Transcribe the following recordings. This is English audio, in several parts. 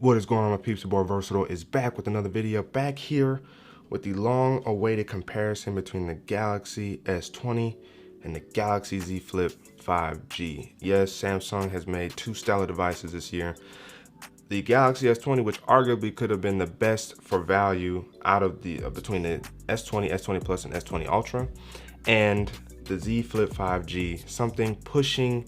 What is going on, my peeps? Your boy Versatile is back with another video. Back here with the long-awaited comparison between the Galaxy S20 and the Galaxy Z Flip 5G. Yes, Samsung has made two stellar devices this year. The Galaxy S20, which arguably could have been the best for value out of the between the S20, S20 Plus, and S20 Ultra, and the Z Flip 5G, something pushing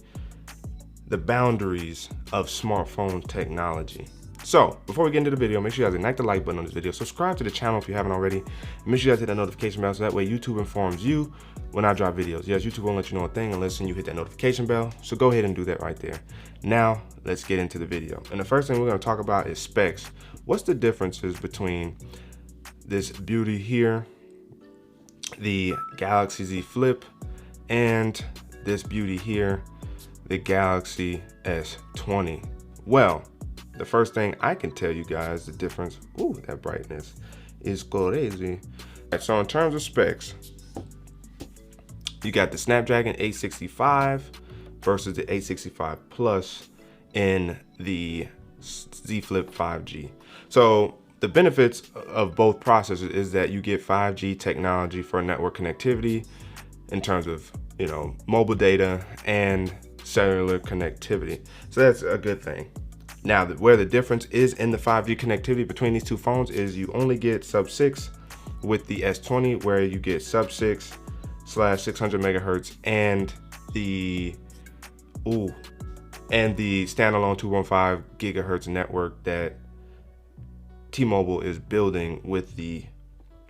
the boundaries of smartphone technology. So before we get into the video, make sure you guys ignite the like button on this video, subscribe to the channel if you haven't already, make sure you guys hit that notification bell so that way YouTube informs you when I drop videos. Yes, YouTube won't let you know a thing unless you hit that notification bell, so go ahead and do that right there. Now let's get into the video, and the first thing we're going to talk about is specs. What's the differences between this beauty here, the Galaxy Z Flip, and this beauty here, the Galaxy S20? Well, the first thing I can tell you guys, the difference, ooh, that brightness is crazy. So in terms of specs, you got the Snapdragon 865 versus the 865 Plus in the Z Flip 5G. So the benefits of both processors is that you get 5G technology for network connectivity in terms of, mobile data and cellular connectivity. So that's a good thing. Now, where the difference is in the 5G connectivity between these two phones is you only get sub-6 with the S20, where you get sub-6/600 megahertz and the standalone 2.5 gigahertz network that T-Mobile is building with the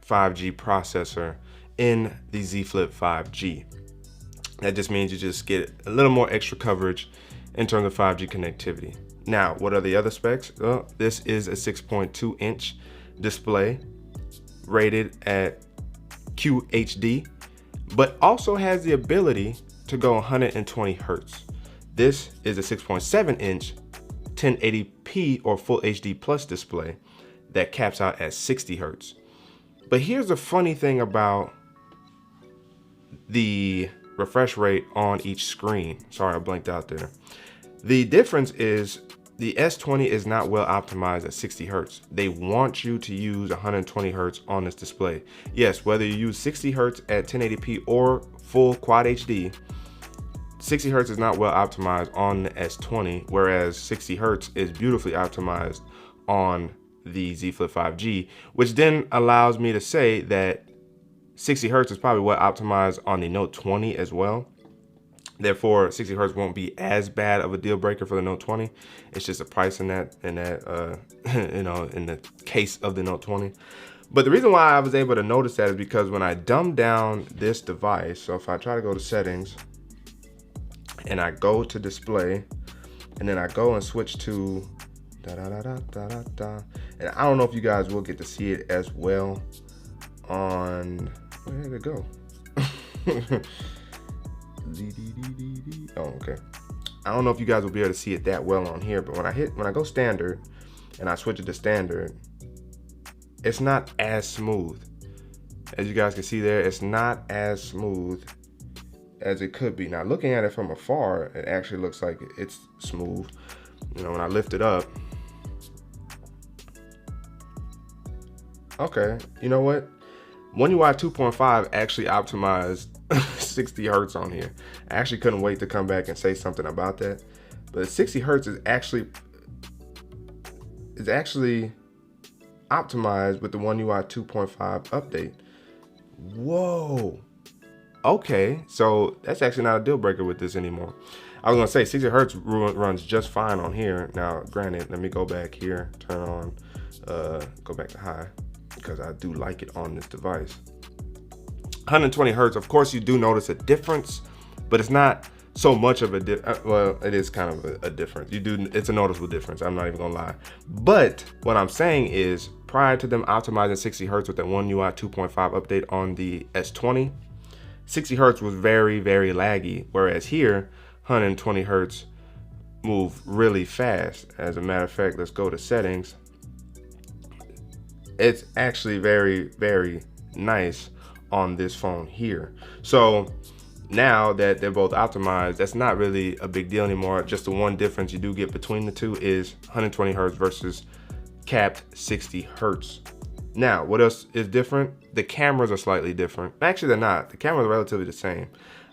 5G processor in the Z Flip 5G. That just means you just get a little more extra coverage in terms of 5G connectivity. Now, what are the other specs? Well, this is a 6.2-inch display rated at QHD, but also has the ability to go 120 hertz. This is a 6.7-inch 1080p or Full HD Plus display that caps out at 60 hertz. But here's the funny thing about the refresh rate on each screen. Sorry, I blanked out there. The difference is the S20 is not well optimized at 60 hertz. They want you to use 120 hertz on this display. Yes, whether you use 60 hertz at 1080p or full quad HD, 60 hertz is not well optimized on the S20, whereas 60 hertz is beautifully optimized on the Z Flip 5G, which then allows me to say that 60 hertz is probably well optimized on the Note 20 as well. Therefore, 60 hertz won't be as bad of a deal breaker for the Note 20. It's just a price in that in the case of the Note 20. But the reason why I was able to notice that is because when I dumb down this device, so if I try to go to settings and I go to display, and then I go and switch to and I don't know if you guys will get to see it as well on, where did it go? Oh, okay. I don't know if you guys will be able to see it that well on here, but when I go standard and I switch it to standard, it's not as smooth. As you guys can see there, it's not as smooth as it could be. Now, looking at it from afar, it actually looks like it's smooth. When I lift it up, okay, you know what? One UI 2.5 actually optimized 60 hertz on here. I actually couldn't wait to come back and say something about that. But 60 hertz is actually optimized with the One UI 2.5 update. Whoa. Okay, so that's actually not a deal breaker with this anymore. I was gonna say 60 hertz runs just fine on here. Now, granted, let me go back here, turn on, go back to high, because I do like it on this device. 120 hertz, of course you do notice a difference, but it's not so much of a well, it is kind of a difference. It's a noticeable difference, I'm not even gonna lie. But what I'm saying is, prior to them optimizing 60 hertz with that One UI 2.5 update on the S20, 60 hertz was very, very laggy, whereas here, 120 hertz move really fast. As a matter of fact, let's go to settings. It's actually very, very nice on this phone here. So now that they're both optimized, that's not really a big deal anymore. Just the one difference you do get between the two is 120 hertz versus capped 60 hertz. Now, what else is different? The cameras are slightly different. Actually, they're not. The cameras are relatively the same.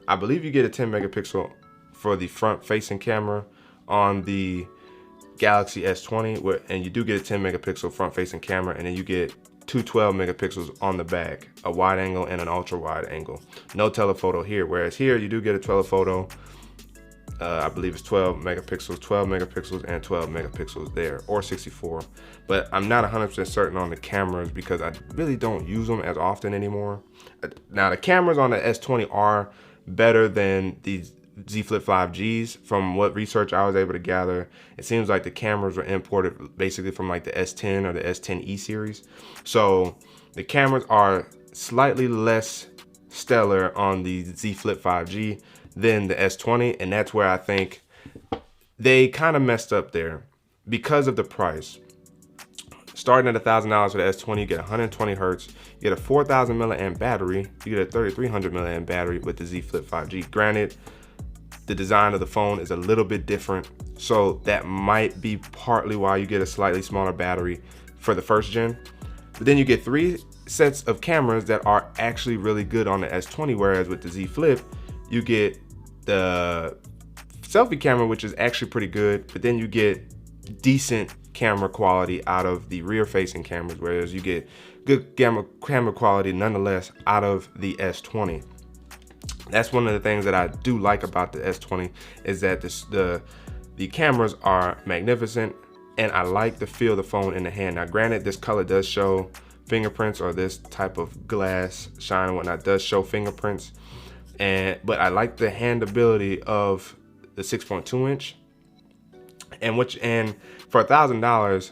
I believe you get a 10 megapixel for the front facing camera on the Galaxy S20, and you do get a 10 megapixel front facing camera, and then you get two 12 megapixels on the back, a wide angle and an ultra wide angle. No telephoto here, whereas here you do get a telephoto. I believe it's 12 megapixels and 12 megapixels there, or 64. But I'm not 100% certain on the cameras because I really don't use them as often anymore. Now the cameras on the S20 are better than the Z Flip 5Gs. From what research I was able to gather, it seems like the cameras were imported basically from like the S10 or the S10e series. So the cameras are slightly less stellar on the Z Flip 5G than the S20, and that's where I think they kind of messed up there because of the price. Starting at $1,000 for the S20, you get 120 hertz, you get a 4,000 milliamp battery, you get a 3,300 milliamp battery with the Z Flip 5G. Granted, the design of the phone is a little bit different, so that might be partly why you get a slightly smaller battery for the first gen. But then you get 3 sets of cameras that are actually really good on the S20, whereas with the Z Flip, you get the selfie camera, which is actually pretty good, but then you get decent camera quality out of the rear facing cameras, whereas you get good camera quality nonetheless out of the S20. That's one of the things that I do like about the S20 is that the cameras are magnificent, and I like the feel of the phone in the hand. Now granted, this color does show fingerprints, or this type of glass shine and whatnot does show fingerprints, but I like the handability of the 6.2 inch, and for $1,000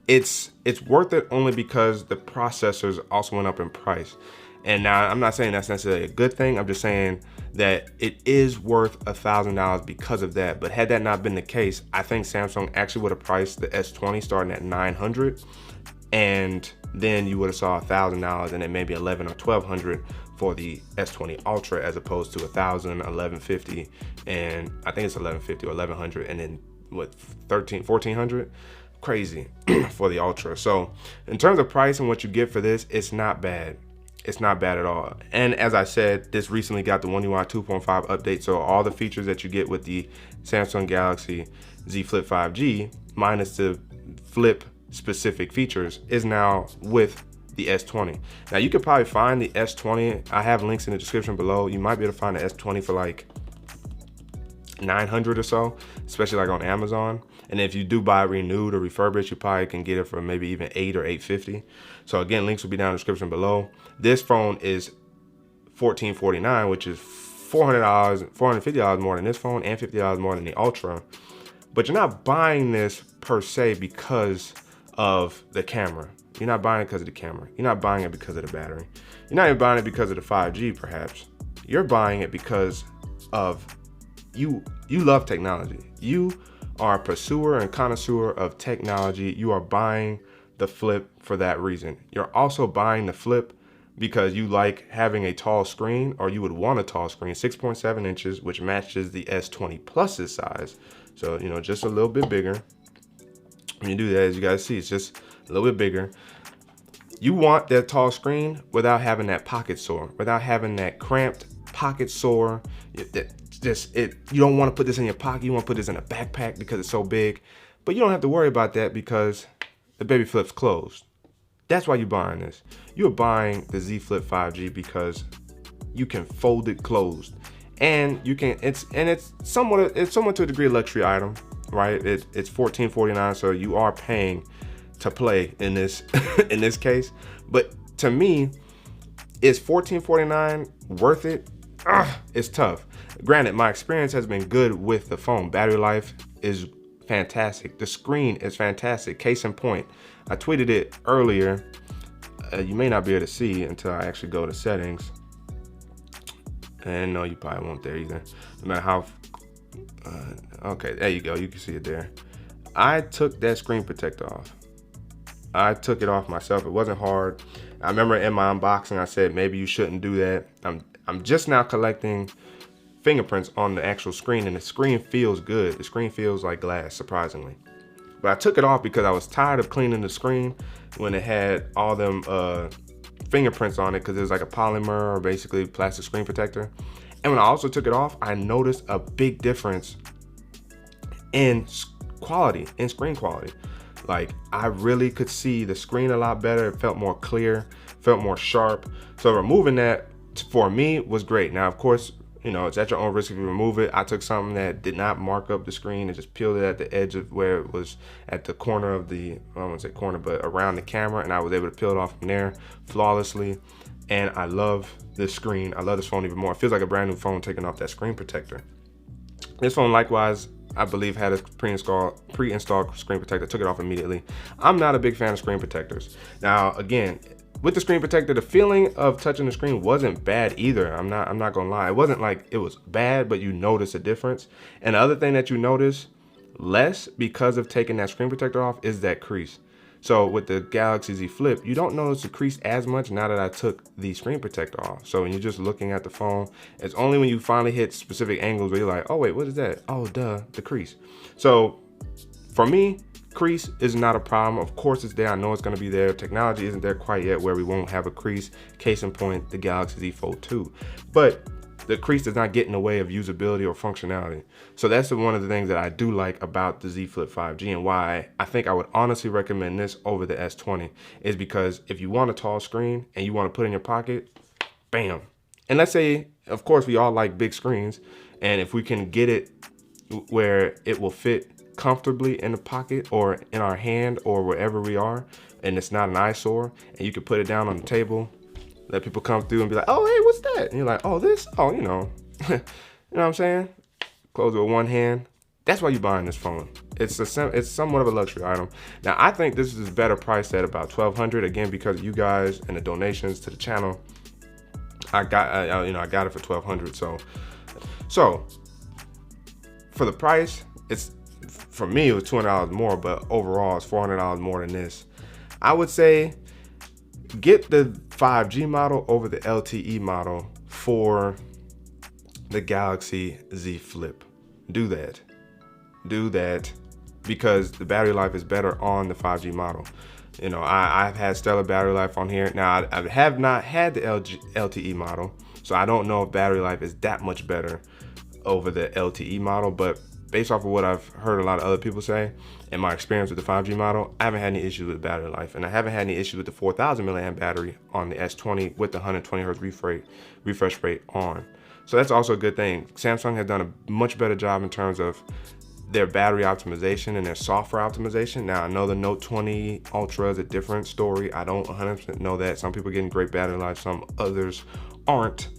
it's worth it only because the processors also went up in price. And now I'm not saying that's necessarily a good thing, I'm just saying that it is worth $1,000 because of that. But had that not been the case, I think Samsung actually would have priced the S20 starting at $900, and then you would have saw $1,000 and then maybe $1,100 or $1,200 for the S20 Ultra, as opposed to $1,000, $1,150, and I think it's $1,150 or $1,100, and then what, $1,300, $1,400? Crazy for the Ultra. So in terms of price and what you get for this, it's not bad. It's not bad at all. And as I said, this recently got the One UI 2.5 update, so all the features that you get with the Samsung Galaxy Z Flip 5G, minus the flip specific features, is now with the S20. Now you could probably find the S20, I have links in the description below. You might be able to find the S20 for like $900 or so, especially like on Amazon. And if you do buy renewed or refurbished, you probably can get it for maybe even $800 or $850. So again, links will be down in the description below. This phone is $1,449, which is $400, $450 more than this phone, and $50 more than the Ultra. But you're not buying this per se because of the camera. You're not buying it because of the camera. You're not buying it because of the battery. You're not even buying it because of the 5G, perhaps. You're buying it because of you love technology. You are a pursuer and connoisseur of technology. You are buying the Flip for that reason. You're also buying the Flip because you like having a tall screen, or you would want a tall screen, 6.7 inches, which matches the S20 Plus's size. So, you know, just a little bit bigger. When you do that, as you guys see, it's just a little bit bigger. You want that tall screen without having that pocket sore, without having that cramped pocket sore. You don't want to put this in your pocket. You want to put this in a backpack because it's so big, but you don't have to worry about that because the baby Flip's closed. That's why you're buying this. You're buying the Z Flip 5G because you can fold it closed, and you can. It's somewhat to a degree a luxury item, right? It's $1,449, so you are paying to play in this in this case. But to me, is $1,449 worth it? It's tough. Granted, my experience has been good with the phone. Battery life is fantastic. The screen is fantastic. Case in point, I tweeted it earlier. You may not be able to see until I actually go to settings. And no, you probably won't there either. No matter how. Okay, there you go. You can see it there. I took that screen protector off. I took it off myself. It wasn't hard. I remember in my unboxing, I said maybe you shouldn't do that. I'm just now collecting fingerprints on the actual screen, and the screen feels good. The screen feels like glass, surprisingly. But I took it off because I was tired of cleaning the screen when it had all them fingerprints on it, because it was like a polymer or basically plastic screen protector. And when I also took it off, I noticed a big difference in quality, in screen quality. Like, I really could see the screen a lot better. It felt more clear, felt more sharp. So removing that for me was great. Now, of course, you know, it's at your own risk if you remove it. I took something that did not mark up the screen and just peeled it at the edge of where it was at the corner of the, I don't want to say corner, but around the camera, and I was able to peel it off from there flawlessly. And I love this screen. I love this phone even more. It feels like a brand new phone taking off that screen protector. This phone, likewise, I believe had a pre-installed screen protector. Took it off immediately. I'm not a big fan of screen protectors. Now, again, with the screen protector, the feeling of touching the screen wasn't bad either. I'm not gonna lie. It wasn't like it was bad, but you notice a difference. And the other thing that you notice less because of taking that screen protector off is that crease. So with the Galaxy Z Flip, you don't notice the crease as much now that I took the screen protector off. So when you're just looking at the phone, it's only when you finally hit specific angles where you're like, oh wait, what is that? Oh duh, the crease. So for me, crease is not a problem. Of course it's there. I know it's going to be there. Technology isn't there quite yet where we won't have a crease. Case in point, the Galaxy Z Fold 2. But the crease does not get in the way of usability or functionality. So that's one of the things that I do like about the Z Flip 5G, and why I think I would honestly recommend this over the S20 is because if you want a tall screen and you want to put it in your pocket, bam. And let's say, of course, we all like big screens, and if we can get it where it will fit comfortably in the pocket or in our hand or wherever we are, and it's not an eyesore, and you can put it down on the table, let people come through and be like, oh, hey, what's that? And you're like, oh, this? Oh, you know. You know what I'm saying? Close it with one hand. That's why you're buying this phone. It's somewhat of a luxury item. Now, I think this is better priced at about $1,200. Again, because of you guys and the donations to the channel, I got it for $1,200. So for the price, for me it was $200 more, but overall it's $400 more than this. I would say get the 5G model over the LTE model for the Galaxy Z Flip. Do that because the battery life is better on the 5G model. You know, I've had stellar battery life on here. Now, I have not had the LTE model, so I don't know if battery life is that much better over the LTE model, but based off of what I've heard a lot of other people say and my experience with the 5G model, I haven't had any issues with battery life, and I haven't had any issues with the 4,000 milliamp battery on the S20 with the 120 Hz refresh rate on. So that's also a good thing. Samsung has done a much better job in terms of their battery optimization and their software optimization. Now, I know the Note 20 Ultra is a different story. I don't 100% know that. Some people are getting great battery life, some others aren't.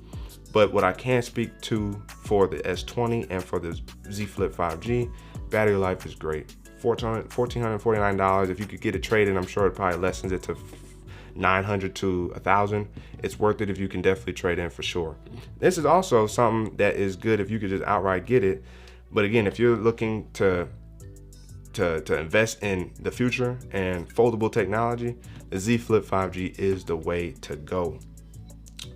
But what I can speak to for the S20 and for the Z Flip 5G, battery life is great. $1,449. If you could get a trade-in, I'm sure it probably lessens it to $900 to $1,000. It's worth it if you can definitely trade in for sure. This is also something that is good if you could just outright get it. But again, if you're looking to invest in the future and foldable technology, the Z Flip 5G is the way to go.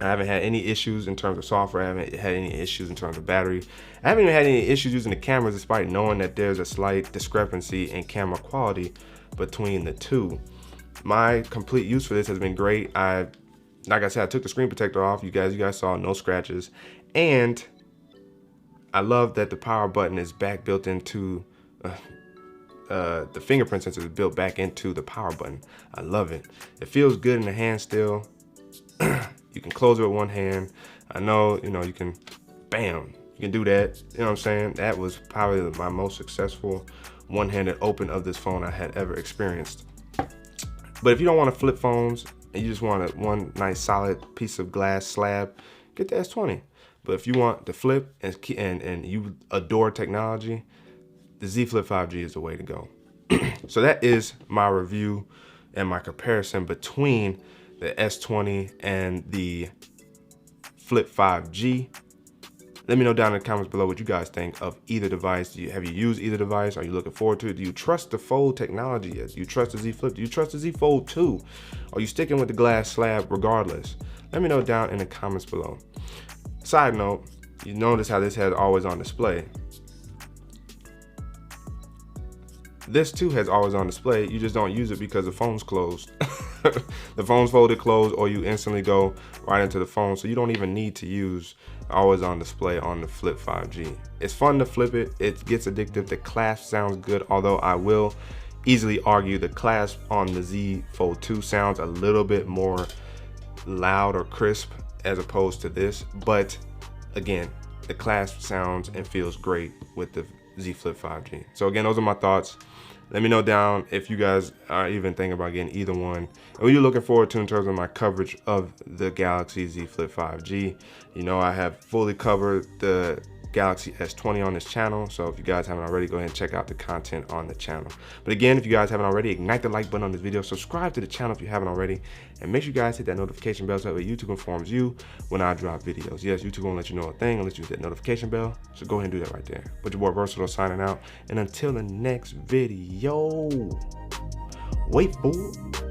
I haven't had any issues in terms of software. I haven't had any issues in terms of battery. I haven't even had any issues using the cameras, despite knowing that there's a slight discrepancy in camera quality between the two. My complete use for this has been great. Like I said, I took the screen protector off. You guys saw no scratches. And I love that the power button is back built into, the fingerprint sensor is built back into the power button. I love it. It feels good in the hand still. You can close it with one hand. I know, you can, bam, you can do that. You know what I'm saying? That was probably my most successful one-handed open of this phone I had ever experienced. But if you don't want to flip phones and you just want one nice solid piece of glass slab, get the S20. But if you want to flip and you adore technology, the Z Flip 5G is the way to go. So that is my review and my comparison between the S20 and the Flip 5G. Let me know down in the comments below what you guys think of either device. Have you used either device? Are you looking forward to it? Do you trust the Fold technology yet? Do you trust the Z Flip? Do you trust the Z Fold 2? Are you sticking with the glass slab regardless? Let me know down in the comments below. Side note, You notice how this has always on display. This too has always on display. You just don't use it because the phone's closed. The phone's folded closed, or you instantly go right into the phone. So you don't even need to use always on display on the Flip 5G. It's fun to flip it. It gets addictive. The clasp sounds good, although I will easily argue the clasp on the Z Fold 2 sounds a little bit more loud or crisp as opposed to this. But again, the clasp sounds and feels great with the Z Flip 5G. So again, those are my thoughts. Let me know down if you guys are even thinking about getting either one, and what you're looking forward to in terms of my coverage of the Galaxy Z Flip 5G. You know, I have fully covered the Galaxy S20 on this channel, so if you guys haven't already, go ahead and check out the content on the channel. But again, if you guys haven't already, ignite the like button on this video, subscribe to the channel if you haven't already, and make sure you guys hit that notification bell so that YouTube informs you when I drop videos. Yes, YouTube won't let you know a thing unless you hit that notification bell, so go ahead and do that right there. But your boy Versatile signing out, and until the next video, wait for it.